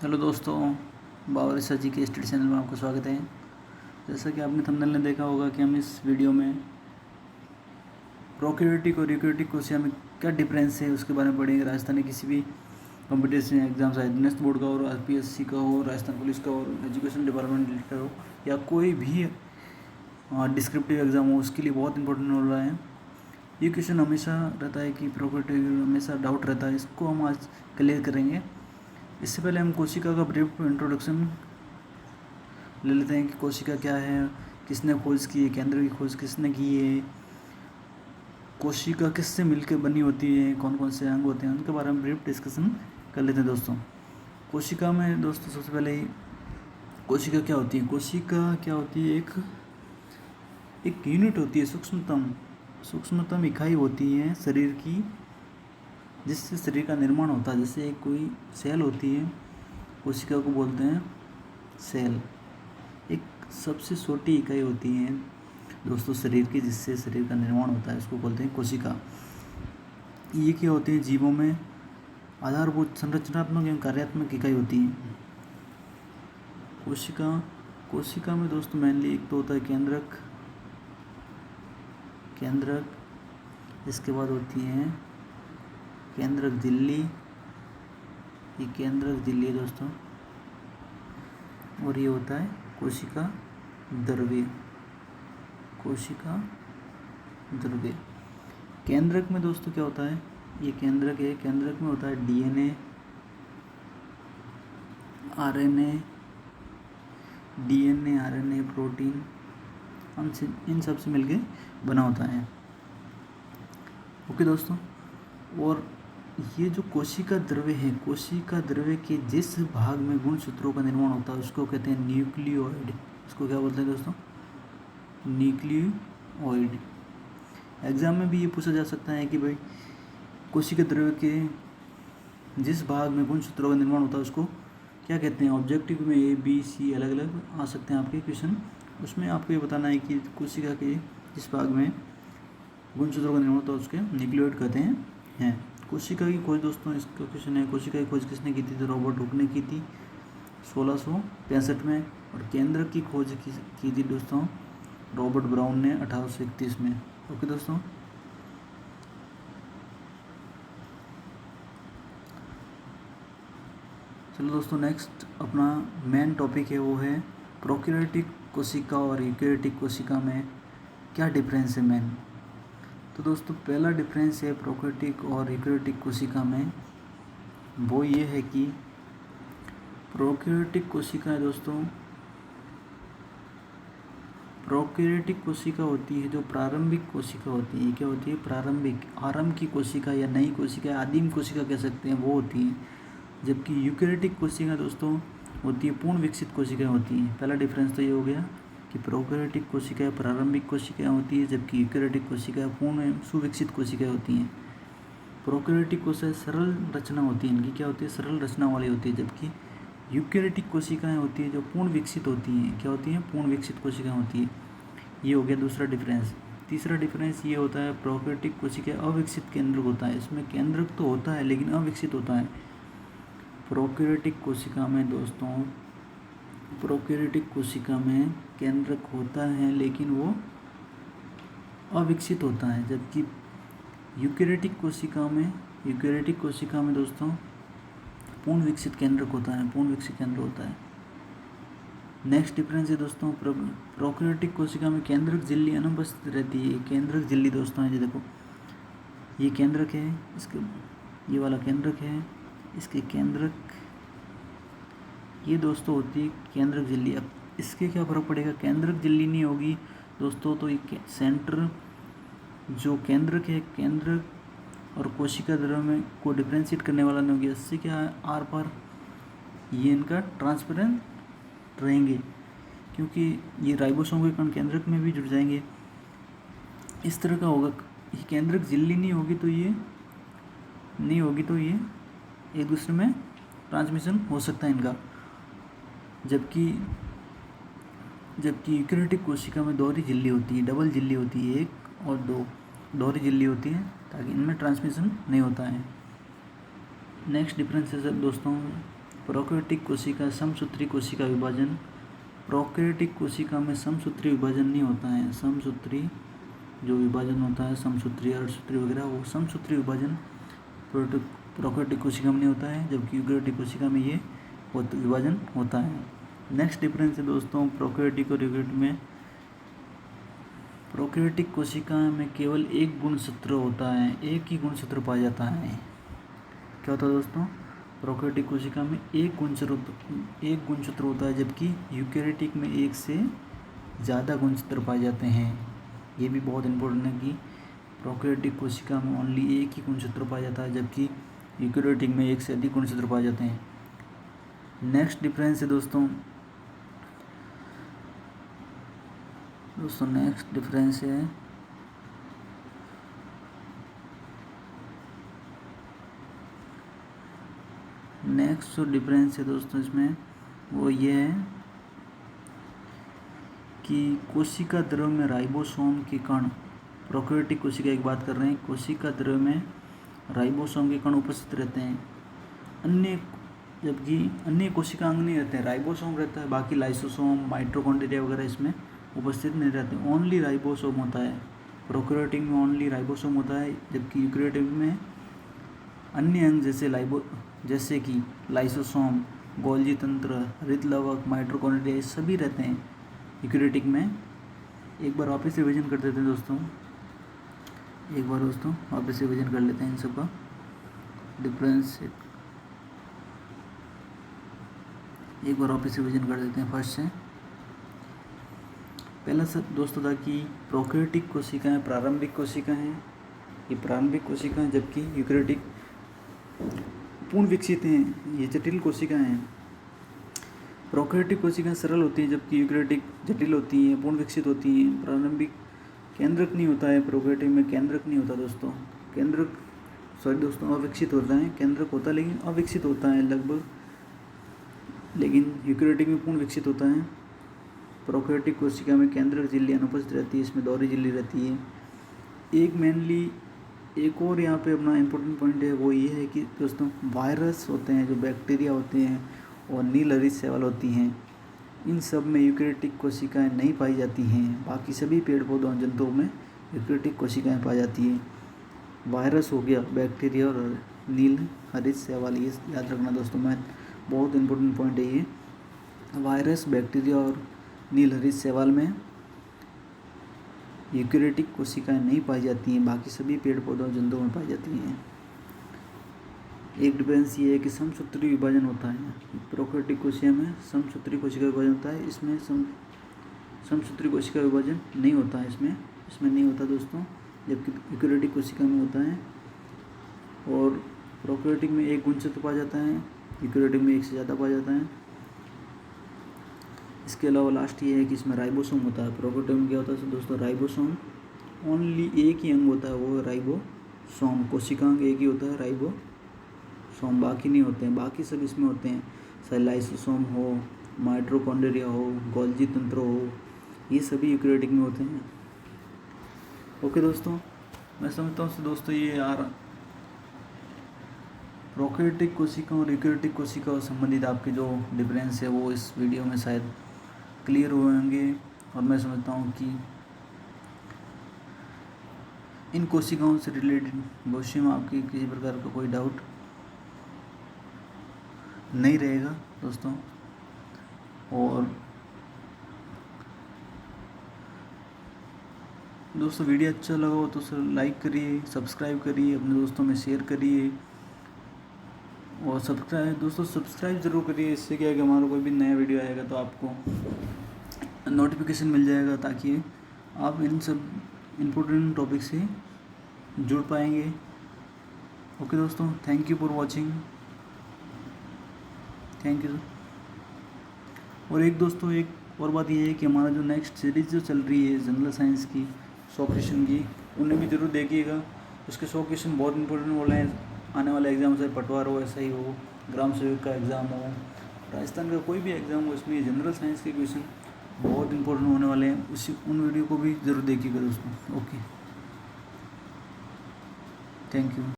Hello दोस्तों, Babar sir जी के study channel में आपका स्वागत है। जैसा कि आपने थंबनेल में देखा होगा कि हम इस वीडियो में प्रोक्योरेटिक और यूक्योरेटिक क्वेश्चन में क्या डिफरेंस है उसके बारे में पढ़ेंगे। राजस्थान के किसी भी कॉम्पिटिशन एग्जाम चाहे नेक्स्ट बोर्ड का हो, आरपीएससी का हो, राजस्थान पुलिस का हो, एजुकेशन डिपार्टमेंट रिलेटेड हो या कोई भी डिस्क्रिप्टिव एग्जाम हो, उसके लिए बहुत इंपॉर्टेंट हो रहा है। ये क्वेश्चन हमेशा रहता है कि प्रोक्योरेटिव हमेशा डाउट रहता है, इसको हम आज क्लियर करेंगे। इससे पहले हम कोशिका का ब्रीफ इंट्रोडक्शन ले लेते हैं कि कोशिका क्या है, किसने खोज की है, केंद्र की खोज किसने की है, कोशिका किससे मिलकर बनी होती है, कौन कौन से अंग होते हैं, उनके बारे में ब्रीफ डिस्कशन कर लेते हैं दोस्तों। कोशिका में दोस्तों सबसे पहले ही कोशिका क्या होती है। कोशिका क्या होती है, एक यूनिट होती है, सूक्ष्मतम इकाई होती है शरीर की, जिससे शरीर का निर्माण होता है। जैसे एक कोई सेल होती है, कोशिका को बोलते हैं सेल। एक सबसे छोटी इकाई होती है दोस्तों शरीर की, जिससे शरीर का निर्माण होता है, उसको बोलते हैं कोशिका। ये क्या होती है, जीवों में आधारभूत संरचनात्मक एवं कार्यात्मक इकाई होती है कोशिका में दोस्तों मेनली एक तो होता है केंद्रक, इसके बाद होती है केंद्रक झिल्ली, ये केंद्रक झिल्ली है दोस्तों, और ये होता है कोशिका द्रव्य। केंद्रक में दोस्तों क्या होता है, ये केंद्रक है, केंद्रक में होता है डीएनए, आरएनए, प्रोटीन, इन सब से मिलके बना होता है। ओके दोस्तों, और ये जो कोशिका द्रव्य है, कोशिका द्रव्य के जिस भाग में गुणसूत्रों का निर्माण होता है उसको कहते हैं न्यूक्लियोइड। इसको क्या बोलते हैं दोस्तों, न्यूक्लियोइड। एग्जाम में भी ये पूछा जा सकता है कि भाई कोशिका द्रव्य के जिस भाग में गुणसूत्रों का निर्माण होता है उसको क्या कहते हैं। ऑब्जेक्टिव में ए बी सी अलग अलग आ सकते हैं आपके क्वेश्चन, उसमें आपको ये बताना है कि कोशिका के जिस भाग में गुणसूत्रों का निर्माण होता है उसके न्यूक्लियोइड कहते हैं। कोशिका की खोज दोस्तों, इसका क्वेश्चन है, कोशिका की खोज किसने की थी, तो रॉबर्ट हुक ने की थी 1665 में। और केंद्र की खोज की थी दोस्तों रॉबर्ट ब्राउन ने 1831 में। ओके दोस्तों, चलो दोस्तों, नेक्स्ट अपना मेन टॉपिक है वो है प्रोक्योरेटिक कोशिका और यूकेरियोटिक कोशिका में क्या डिफरेंस है मेन। तो दोस्तों पहला डिफरेंस है प्रोक्योरेटिक और यूकेरियोटिक कोशिका में, वो ये है कि प्रोक्योरेटिक कोशिका है दोस्तों, प्रोक्योरेटिक कोशिका होती है जो प्रारंभिक कोशिका होती है। क्या होती है, प्रारंभिक, आरंभ की कोशिका या नई कोशिका, आदिम कोशिका कह सकते हैं, वो होती है। जबकि यूकेरियोटिक कोशिका दोस्तों होती है पूर्ण विकसित कोशिकाएं होती हैं। पहला डिफरेंस तो ये हो गया कि प्रोक्योरेटिक कोशिकाएं प्रारंभिक कोशिकाएं होती है, जबकि यूकेरियोटिक कोशिकाएं पूर्ण सुविकसित कोशिकाएं होती हैं। प्रोक्योरेटिक कोशिकाएं सरल रचना होती है, इनकी क्या होती है, सरल रचना वाली होती है, जबकि यूकेरियोटिक कोशिकाएं होती है जो पूर्ण विकसित होती हैं। क्या होती हैं, पूर्ण विकसित कोशिकाएं होती है। ये हो गया दूसरा डिफरेंस। तीसरा डिफरेंस ये होता है प्रोक्योरेटिक कोशिका अविकसित केंद्रक होता है। इसमें केंद्रक तो होता है लेकिन अविकसित होता है। प्रोक्योरेटिक कोशिका में दोस्तों, प्रोक्योरेटिक कोशिका में केंद्रक होता है लेकिन वो अविकसित होता है, जबकि यूकेरियोटिक कोशिका में दोस्तों पूर्ण विकसित केंद्रक होता है, पूर्ण विकसित केंद्र होता है। नेक्स्ट डिफरेंस है दोस्तों, प्रोक्योरेटिक कोशिका में केंद्रक झिल्ली अनुपस्थित रहती है। केंद्रक झिल्ली दोस्तों है, ये देखो, ये केंद्रक है, इसके ये वाला केंद्रक है, इसके केंद्रक, ये दोस्तों होती है केंद्रक झिल्ली। अब इसके क्या फर्क पड़ेगा, केंद्रक झिल्ली नहीं होगी दोस्तों तो ये सेंटर जो केंद्रक है, केंद्रक और कोशिका द्रव्य में को डिफ्रेंशिएट करने वाला नहीं होगी। इससे क्या है, आर पार ये इनका ट्रांसपेरेंट रहेंगे, क्योंकि ये राइबोसोम के कण केंद्रक में भी जुड़ जाएंगे। इस तरह का होगा, ये केंद्रक झिल्ली नहीं होगी तो ये एक दूसरे में ट्रांसमिशन हो सकता है इनका। जबकि यूकेरियोटिक कोशिका में दोहरी झिल्ली होती है, डबल झिल्ली होती है, एक और दो दोहरी झिल्ली होती है, ताकि इनमें ट्रांसमिशन नहीं होता है। नेक्स्ट डिफरेंस है दोस्तों प्रोकैरियोटिक कोशिका समसूत्री कोशिका विभाजन। प्रोकैरियोटिक कोशिका में समसूत्री विभाजन नहीं होता है। समसूत्री जो विभाजन होता है, समसूत्री अर्धसूत्री वगैरह, वो समसूत्री विभाजन प्रोकैरियोटिक कोशिका में नहीं होता है, जबकि यूकेरियोटिक कोशिका में ये विभाजन होता है। नेक्स्ट डिफरेंस है दोस्तों प्रोकैरियोटिक और यूकेरियोटिक में। प्रोकैरियोटिक कोशिका में केवल एक गुणसूत्र होता है, एक ही गुणसूत्र पाया जाता है। क्या होता है दोस्तों? प्रोकैरियोटिक कोशिका में एक गुणसूत्र होता है, जबकि यूकेरियोटिक में एक से ज़्यादा गुणसूत्र पाए जाते हैं। ये भी बहुत इंपॉर्टेंट है कि प्रोकैरियोटिक कोशिका में ओनली एक ही गुणसूत्र पाया जाता है, जबकि यूकेरियोटिक में एक से अधिक गुणसूत्र पाए जाते हैं। नेक्स्ट डिफरेंस है दोस्तों नेक्स्ट डिफरेंस है नेक्स्ट जो डिफरेंस है दोस्तों इसमें वो ये है कि कोशिका द्रव में राइबोसोम के कण, प्रोकैरियोटिक कोशिका की बात कर रहे हैं, कोशिका द्रव में राइबोसोम के कण उपस्थित रहते हैं, जबकि अन्य कोशिका अंग नहीं रहते हैं। राइबोसोम रहता है, बाकी लाइसोसोम, माइटोकॉन्ड्रिया वगैरह इसमें उपस्थित नहीं रहते, ओनली राइबोसोम होता है। प्रोकैरियोटिक में ओनली राइबोसोम होता है, जबकि यूकेरियोटिक में अन्य अंग जैसे कि लाइसोसोम, गोल्जी तंत्र, हरितलवक, माइटोकॉन्ड्रिया ये सभी रहते हैं यूकेरियोटिक में। एक बार वापस से रिवीजन कर देते हैं दोस्तों, वापस से रिवीजन कर लेते हैं इन सब का डिफरेंस। एक बार वापस से रिवीजन कर देते हैं फर्स्ट से। पहला सब दोस्तों था कि प्रोकैरियोटिक कोशिकाएं प्रारंभिक कोशिका हैं, ये प्रारंभिक कोशिका हैं, जबकि यूकेरियोटिक पूर्ण विकसित हैं, ये जटिल कोशिकाएं हैं। प्रोकैरियोटिक कोशिकाएं सरल होती हैं, जबकि यूकेरियोटिक जटिल होती हैं, पूर्ण विकसित होती हैं। प्रारंभिक केंद्रक नहीं होता है, प्रोकैरियोटिक में केंद्रक नहीं होता दोस्तों, अविकसित होता है। केंद्रक होता है लेकिन अविकसित होता है लगभग, लेकिन यूकेरियोटिक में पूर्ण विकसित होता है। प्रोकैरियोटिक कोशिका में केंद्रक झिल्ली अनुपस्थित रहती है, इसमें दोहरी झिल्ली रहती है। एक और यहाँ पे अपना इम्पोर्टेंट पॉइंट है, वो ये है कि दोस्तों वायरस होते हैं, जो बैक्टीरिया होते हैं और नील हरित शैवाल होती हैं, इन सब में यूकेरियोटिक कोशिकाएं नहीं पाई जाती हैं। बाकी सभी पेड़ पौधों जंतुओं में यूकेरियोटिक कोशिकाएं पाई जाती हैं। वायरस हो गया, बैक्टीरिया और नील हरित शैवाल, ये याद रखना दोस्तों, मैं बहुत इंपॉर्टेंट पॉइंट है ये। वायरस, बैक्टीरिया और नील हरित शैवाल में यूकेरियोटिक कोशिकाएं नहीं पाई जाती हैं, बाकी सभी पेड़ पौधों और जंतुओं में पाई जाती हैं। एक डिफरेंस ये है कि समसूत्री विभाजन होता है। प्रोकैरियोटिक कोशिका में समसूत्री कोशिका विभाजन होता है, इसमें समसूत्री कोशिका विभाजन नहीं होता है, इसमें नहीं होता दोस्तों, जबकि यूकेरियोटिक कोशिका में होता है। और प्रोकैरियोटिक में एक गुणसूत्र पाया जाता है, यूकेरियोटिक में एक से ज़्यादा पाया जाता है। इसके अलावा लास्ट ये है कि इसमें राइबोसोम होता है। प्रोकैरियोटिक में क्या होता है दोस्तों? राइबोसोम, ओनली एक ही अंग होता है, वो राइबोसोम। कोशिकांग एक ही होता है, राइबोसोम, बाकी नहीं होते हैं। बाकी सब इसमें होते हैं, चाहे लाइसोसोम हो, माइटोकॉन्ड्रिया हो, गोल्जी तंत्र हो, ये सभी यूकेरियोटिक में होते हैं। ओके दोस्तों, मैं समझता हूँ दोस्तों ये प्रोकैरियोटिक कोशिका और यूकेरियोटिक कोशिका से संबंधित आपके जो डिफरेंस है वो इस वीडियो में शायद क्लियर हुए होंगे। और मैं समझता हूँ कि इन कोशिकाओं से रिलेटेड भविष्य में आपकी किसी प्रकार का कोई डाउट नहीं रहेगा दोस्तों। और दोस्तों वीडियो अच्छा लगा हो तो सर लाइक करिए, सब्सक्राइब करिए, अपने दोस्तों में शेयर करिए और सब्सक्राइब ज़रूर करिए। इससे क्या है कि हमारा कोई भी नया वीडियो आएगा तो आपको नोटिफिकेशन मिल जाएगा, ताकि आप इन सब इम्पोर्टेंट टॉपिक से जुड़ पाएंगे। ओके दोस्तों, thank you for watching, thank you. और एक और बात ये है कि हमारा जो नेक्स्ट सीरीज़ जो चल रही है जनरल साइंस की 100 क्वेश्चन की, उन्हें भी ज़रूर देखिएगा। उसके 100 क्वेश्चन बहुत इंपॉर्टेंट बोले हैं आने वाले एग्ज़ाम, से पटवार हो, ऐसा ही हो, ग्राम सेवक का एग्ज़ाम हो, राजस्थान का कोई भी एग्ज़ाम हो, इसमें जनरल साइंस के क्वेश्चन बहुत इंपॉर्टेंट होने वाले हैं। उन वीडियो को भी ज़रूर देखिएगा दोस्तों। Okay, thank you.